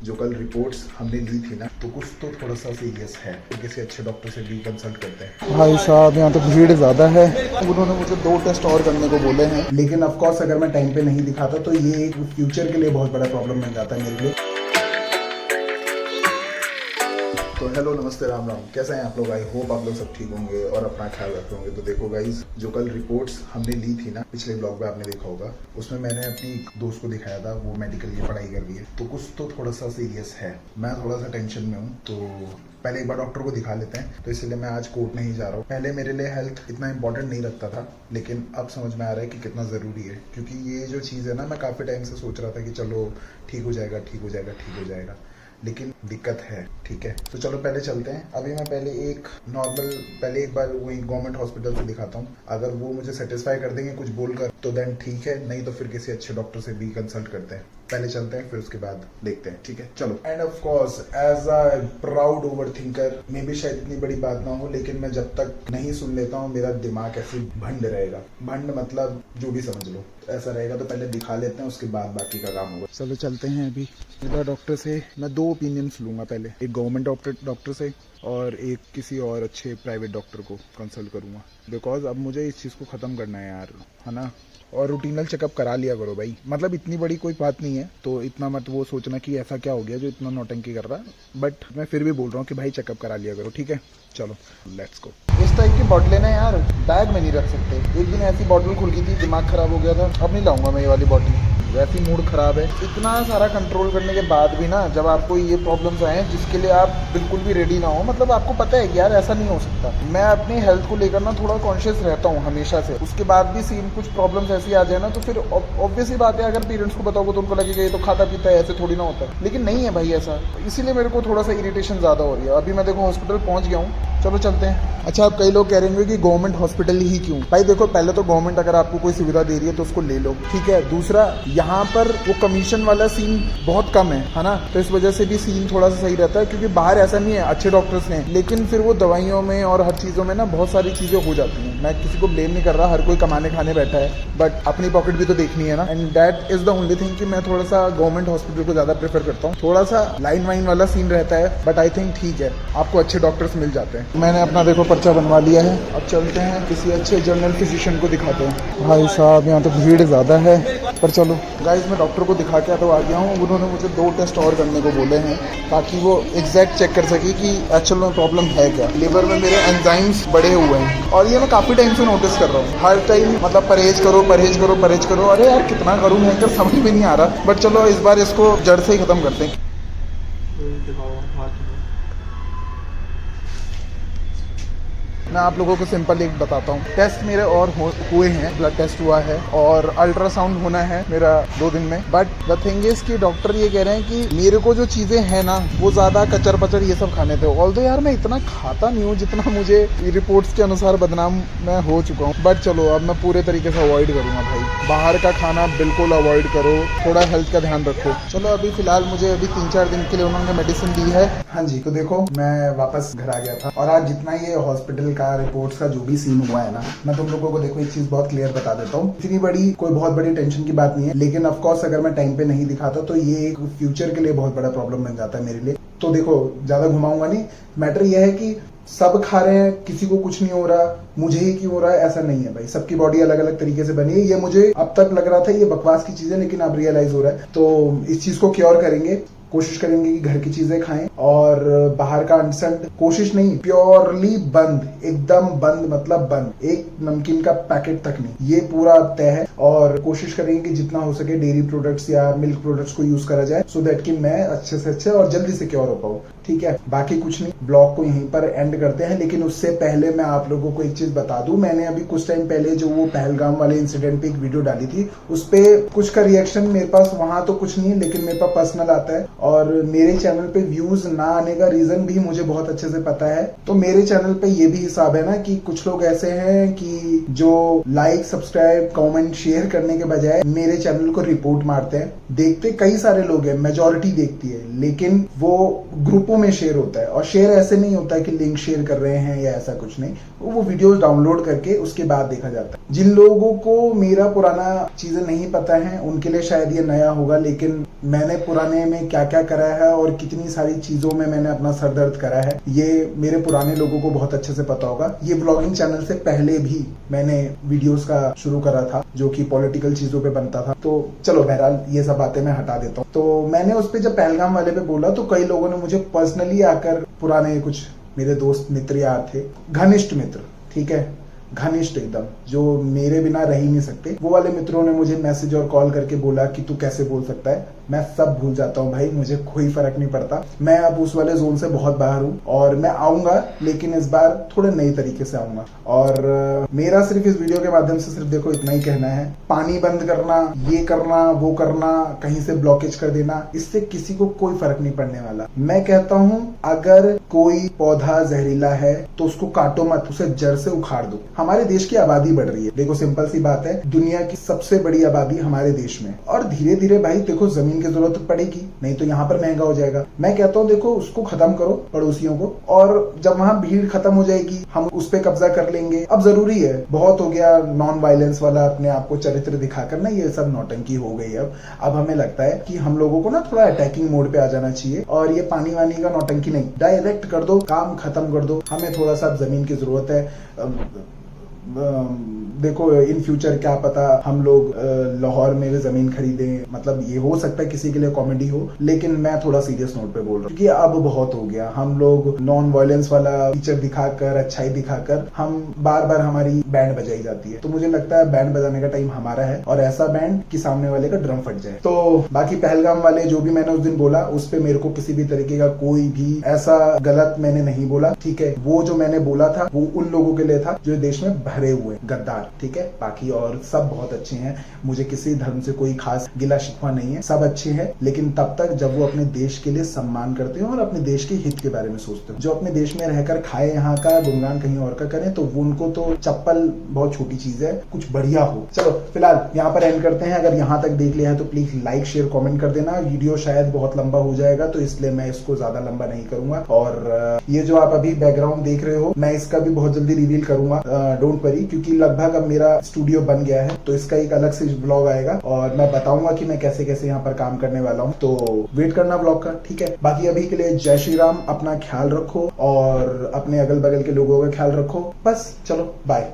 जो कल रिपोर्ट्स हमने ली थी ना, तो कुछ तो थोड़ा सा सीरियस है, तो किसी अच्छे डॉक्टर से भी कंसल्ट करते हैं। भाई साहब यहाँ तो भीड़ ज़्यादा है, उन्होंने मुझे 2 टेस्ट और करने को बोले हैं, लेकिन ऑफ कोर्स अगर मैं टाइम पे नहीं दिखाता तो ये एक फ्यूचर के लिए बहुत बड़ा प्रॉब्लम बन जाता है मेरे लिए। तो हेलो, नमस्ते, राम राम, कैसे हैं आप लोग? आई होप आप लोग सब ठीक होंगे और अपना ख्याल रख होंगे। तो देखो गाइज, जो कल रिपोर्ट्स हमने ली थी ना, पिछले ब्लॉग में आपने देखा होगा, उसमें मैंने अपनी दोस्त को दिखाया था, वो मेडिकल की पढ़ाई कर रही है, तो कुछ तो थोड़ा सा सीरियस है। मैं थोड़ा सा टेंशन में हूँ, तो पहले एक बार डॉक्टर को दिखा लेते हैं। तो इसलिए मैं आज कोर्ट नहीं जा रहा हूँ। पहले मेरे लिए हेल्थ इतना इंपॉर्टेंट नहीं रखता था, लेकिन अब समझ में आ रहा है कि कितना ज़रूरी है, क्योंकि ये जो चीज़ है ना, मैं काफ़ी टाइम से सोच रहा था कि चलो ठीक हो जाएगा, ठीक हो जाएगा, ठीक हो जाएगा, लेकिन दिक्कत है। ठीक है, तो चलो पहले चलते हैं। अभी मैं पहले एक बार वही गवर्नमेंट हॉस्पिटल से दिखाता हूँ। अगर वो मुझे सेटिस्फाई कर देंगे कुछ बोलकर तो देन ठीक है, नहीं तो फिर किसी अच्छे डॉक्टर से भी कंसल्ट करते हैं। पहले चलते हैं, फिर उसके बाद देखते हैं। ठीक है, चलो। And of course as a proud over thinker, मे भी शायद इतनी बड़ी बात ना हो, लेकिन मैं जब तक नहीं सुन लेता हूँ मेरा दिमाग ऐसे भंड रहेगा। भंड मतलब जो भी समझ लो, ऐसा रहेगा। तो पहले दिखा लेते हैं, उसके बाद बाकी का काम होगा। चलो चलते हैं। अभी इधर डॉक्टर से मैं 2 ओपिनियंस लूंगा। पहले एक गवर्नमेंट डॉक्टर से और एक किसी और अच्छे प्राइवेट डॉक्टर को कंसल्ट करूंगा, बिकॉज अब मुझे इस चीज़ को ख़त्म करना है यार, है ना। और रूटीनल चेकअप करा लिया करो भाई, मतलब इतनी बड़ी कोई बात नहीं है, तो इतना मत वो सोचना कि ऐसा क्या हो गया जो इतना नौटंकी कर रहा है। बट मैं फिर भी बोल रहा हूँ कि भाई चेकअप करा लिया करो। ठीक है, चलो लेट्स गो। इस टाइप की बॉटलें ना यार बैग में नहीं रख सकते। एक दिन ऐसी बॉटल खुल गई थी, दिमाग खराब हो गया था। अब नहीं लाऊंगा मैं ये वाली बॉटल, वैसी मूड खराब है। इतना सारा कंट्रोल करने के बाद भी ना, जब आपको ये प्रॉब्लम्स आए जिसके लिए आप बिल्कुल भी रेडी ना हो, मतलब आपको पता है कि यार ऐसा नहीं हो सकता। मैं अपनी हेल्थ को लेकर ना थोड़ा कॉन्शियस रहता हूँ हमेशा से। उसके बाद भी सीन कुछ प्रॉब्लम्स ऐसी आ जाए ना, तो फिर ऑब्वियस ही बात है, अगर पेरेंट्स को बताओगे तो उनको लगेगा ये तो खाता पीता है, ऐसे थोड़ी ना होता है। लेकिन नहीं है भाई ऐसा, इसीलिए मेरे को थोड़ा सा इरिटेशन ज़्यादा हो रही है। अभी मैं देखो हॉस्पिटल पहुँच गया हूँ, चलो चलते हैं। अच्छा, अब कई लोग कह रहे होंगे कि गवर्नमेंट हॉस्पिटल ही क्यों? भाई देखो, पहले तो गवर्नमेंट अगर आपको कोई सुविधा दे रही है तो उसको ले लो, ठीक है। दूसरा, यहाँ पर वो कमीशन वाला सीन बहुत कम है ना, तो इस वजह से भी सीन थोड़ा सा सही रहता है, क्योंकि बाहर ऐसा नहीं है, अच्छे डॉक्टर्स हैं, लेकिन फिर वो दवाइयों में और हर चीज़ों में ना बहुत सारी चीज़ें हो जाती हैं। मैं किसी को ब्लेम नहीं कर रहा, हर कोई कमाने खाने बैठा है, बट अपनी पॉकेट भी तो देखनी है ना। And that is the only thing कि मैं थोड़ा सा गवर्नमेंट हॉस्पिटल को ज़्यादा प्रेफर करता हूँ। थोड़ा सा लाइन वाइन वाला सीन रहता है, बट आई थिंक ठीक है, आपको अच्छे डॉक्टर्स मिल जाते हैं। मैंने अपना देखो पर्चा बनवा लिया है, अब चलते हैं किसी अच्छे जनरल फिजिशियन को दिखाते हैं। भाई साहब यहाँ तो भीड़ ज़्यादा है, पर चलो गाइस, मैं डॉक्टर को दिखा के तो आ गया हूँ। उन्होंने मुझे 2 टेस्ट और करने को बोले हैं, ताकि वो एग्जैक्ट चेक कर सके कि एक्चुअल में प्रॉब्लम है क्या। लिवर में मेरे एंजाइम्स बढ़े हुए हैं, और ये मैं काफ़ी टाइम से नोटिस कर रहा हूँ। हर टाइम मतलब परहेज करो परहेज करो परहेज करो, अरे यार कितना करूँ मैं, समझ में नहीं आ रहा। बट चलो इस बार इसको जड़ से ही खत्म करते हैं। मैं आप लोगों को सिंपल एक बताता हूँ। टेस्ट मेरे और हुए हैं, ब्लड टेस्ट हुआ है और अल्ट्रासाउंड होना है मेरा 2 दिन में। बट द थिंग इज कि डॉक्टर ये कह रहे हैं कि मेरे को जो चीज़ें हैं ना, वो ज़्यादा कचर पचर ये सब खाने थे। ऑल्दो यार मैं इतना खाता नहीं हूँ जितना मुझे रिपोर्ट्स के अनुसार बदनाम मैं हो चुका हूँ। बट चलो, अब मैं पूरे तरीके से अवॉइड करूँगा भाई। बाहर का खाना बिल्कुल अवॉइड करो, थोड़ा हेल्थ का ध्यान रखो। चलो, अभी फिलहाल मुझे 3-4 दिन के लिए उन्होंने मेडिसिन दी है। हाँ जी, तो देखो मैं वापस घर आ गया था, और आज जितना ये हॉस्पिटल का रिपोर्ट्स का जो भी सीन हुआ है ना, मैं तुम लोगों को देखो एक चीज बहुत क्लियर बता देता हूँ। इतनी बड़ी कोई बहुत बड़ी टेंशन की बात नहीं है, लेकिन ऑफ कोर्स अगर मैं टाइम पे नहीं दिखाता तो ये एक फ्यूचर के लिए बहुत बड़ा प्रॉब्लम बन जाता है मेरे लिए। तो देखो, ज्यादा घुमाऊंगा नहीं। मैटर यह है कि सब खा रहे हैं, किसी को कुछ नहीं हो रहा, मुझे ही क्यों हो रहा है, ऐसा नहीं है भाई। सबकी बॉडी अलग अलग तरीके से बनी है। ये मुझे अब तक लग रहा था ये बकवास की चीज है, लेकिन अब रियलाइज हो रहा है। तो इस चीज को क्योर करेंगे, कोशिश करेंगे कि घर की चीजें खाएं, और बाहर का अनसेंट कोशिश नहीं, प्योरली बंद, एकदम बंद, मतलब बंद। एक नमकीन का पैकेट तक नहीं, ये पूरा तय है। और कोशिश करेंगे कि जितना हो सके डेयरी प्रोडक्ट्स या मिल्क प्रोडक्ट्स को यूज करा जाए, सो दैट कि मैं अच्छे से अच्छे और जल्दी से क्योर हो पाऊँ। ठीक है, बाकी कुछ नहीं। ब्लॉग को यहीं पर एंड करते हैं, लेकिन उससे पहले मैं आप लोगों को एक चीज बता दूं। मैंने अभी कुछ टाइम पहले जो वो पहलगाम वाले इंसिडेंट पे एक वीडियो डाली थी, उस पे कुछ का रिएक्शन मेरे पास वहां तो कुछ नहीं है, लेकिन मेरे पास पर्सनल आता है। और मेरे चैनल पे व्यूज ना आने का रीजन भी मुझे बहुत अच्छे से पता है। तो मेरे चैनल पे ये भी हिसाब है ना कि कुछ लोग ऐसे हैं कि जो लाइक, सब्सक्राइब, कमेंट, शेयर करने के बजाय मेरे चैनल को रिपोर्ट मारते हैं। देखते कई सारे लोग हैं, मेजॉरिटी देखती है, लेकिन वो ग्रुपों में शेयर होता है। और शेयर ऐसे नहीं होता है कि लिंक शेयर कर रहे हैं या ऐसा कुछ नहीं, वो वीडियोस डाउनलोड करके उसके बाद देखा जाता है। जिन लोगों को मेरा पुराना चीजें नहीं पता है उनके लिए शायद ये नया होगा, लेकिन मैंने पुराने में क्या क्या करा है और कितनी सारी चीजों में मैंने अपना सर दर्द करा है, ये मेरे पुराने लोगों को बहुत अच्छे से पता होगा। ये व्लॉगिंग चैनल से पहले भी मैंने वीडियोस का शुरू करा था जो कि पॉलिटिकल चीजों पे बनता था। तो चलो बहरहाल ये सब बातें मैं हटा देता हूँ। तो मैंने उस पे जब पहलगाम वाले पे बोला तो कई लोगों ने मुझे पर्सनली आकर, पुराने कुछ मेरे दोस्त मित्र यार थे, घनिष्ठ मित्र, ठीक है, घनिष्ठ एकदम, जो मेरे बिना रह ही नहीं सकते, वो वाले मित्रों ने मुझे मैसेज और कॉल करके बोला कि तू कैसे बोल सकता है। मैं सब भूल जाता हूँ भाई, मुझे कोई फर्क नहीं पड़ता। मैं अब उस वाले जोन से बहुत बाहर हूँ और मैं आऊंगा, लेकिन इस बार थोड़े नए तरीके से आऊंगा। और मेरा सिर्फ इस वीडियो के माध्यम से सिर्फ देखो इतना ही कहना है, पानी बंद करना, ये करना, वो करना, कहीं से ब्लॉकेज कर देना, इससे किसी को कोई फर्क नहीं पड़ने वाला। मैं कहता हूँ अगर कोई पौधा जहरीला है तो उसको काटो मत, उसे जड़ से उखाड़ दो। हमारे देश की आबादी बढ़ रही है, देखो सिंपल सी बात है, दुनिया की सबसे बड़ी आबादी हमारे देश में, और धीरे धीरे भाई देखो जमीन की जरूरत पड़ेगी, नहीं तो यहाँ पर महंगा हो जाएगा। मैं कहता हूँ देखो उसको खत्म करो, पड़ोसियों को, और जब वहां भीड़ खत्म हो जाएगी हम उस पे कब्जा कर लेंगे। अब जरूरी है, बहुत हो गया नॉन वायलेंस वाला अपने आप को चरित्र दिखाकर ना, ये सब नौटंकी हो गई। अब हमें लगता है कि हम लोगों को ना थोड़ा अटैकिंग मोड पे आ जाना चाहिए, और ये पानी वानी का नौटंकी नहीं, डायरेक्ट कर दो, काम खत्म कर दो। हमें थोड़ा सा जमीन की जरूरत है। देखो इन फ्यूचर क्या पता हम लोग लाहौर में भी जमीन खरीदें, मतलब ये हो सकता है किसी के लिए कॉमेडी हो, लेकिन मैं थोड़ा सीरियस नोट पे बोल रहा हूँ, क्योंकि अब बहुत हो गया। हम लोग नॉन वायलेंस वाला फीचर दिखाकर, अच्छाई दिखाकर हम बार बार हमारी बैंड बजाई जाती है। तो मुझे लगता है बैंड बजाने का टाइम हमारा है, और ऐसा बैंड कि सामने वाले का ड्रम फट जाए। तो बाकी पहलगाम वाले जो भी मैंने उस दिन बोला, उस पे मेरे को किसी भी तरीके का कोई भी ऐसा गलत मैंने नहीं बोला, ठीक है। वो जो मैंने बोला था वो उन लोगों के लिए था जो देश में भरे हुए गद्दार, ठीक है। बाकी और सब बहुत अच्छे हैं, मुझे किसी धर्म से कोई खास गिला शिकवा नहीं है, सब अच्छे हैं, लेकिन तब तक जब वो अपने देश के लिए सम्मान करते हो और अपने देश के हित के बारे में सोचते हो। जो अपने देश में रहकर खाए यहाँ का गुणगान कहीं और का करें, तो उनको तो चप्पल बहुत छोटी चीज है, कुछ बढ़िया हो। चलो फिलहाल यहाँ पर एंड करते हैं। अगर यहाँ तक देख लिया है तो प्लीज लाइक शेयर कॉमेंट कर देना। वीडियो शायद बहुत लंबा हो जाएगा, तो इसलिए मैं इसको ज्यादा लंबा नहीं करूंगा। और ये जो आप अभी बैकग्राउंड देख रहे हो, मैं इसका भी बहुत जल्दी रिवील करूंगा, डोंट वरी, क्योंकि लगभग अब मेरा स्टूडियो बन गया है, तो इसका एक अलग से ब्लॉग आएगा और मैं बताऊंगा कि मैं कैसे कैसे यहाँ पर काम करने वाला हूँ। तो वेट करना ब्लॉग का, ठीक है। बाकी अभी के लिए जय श्री राम, अपना ख्याल रखो और अपने अगल बगल के लोगों का ख्याल रखो। बस चलो बाय।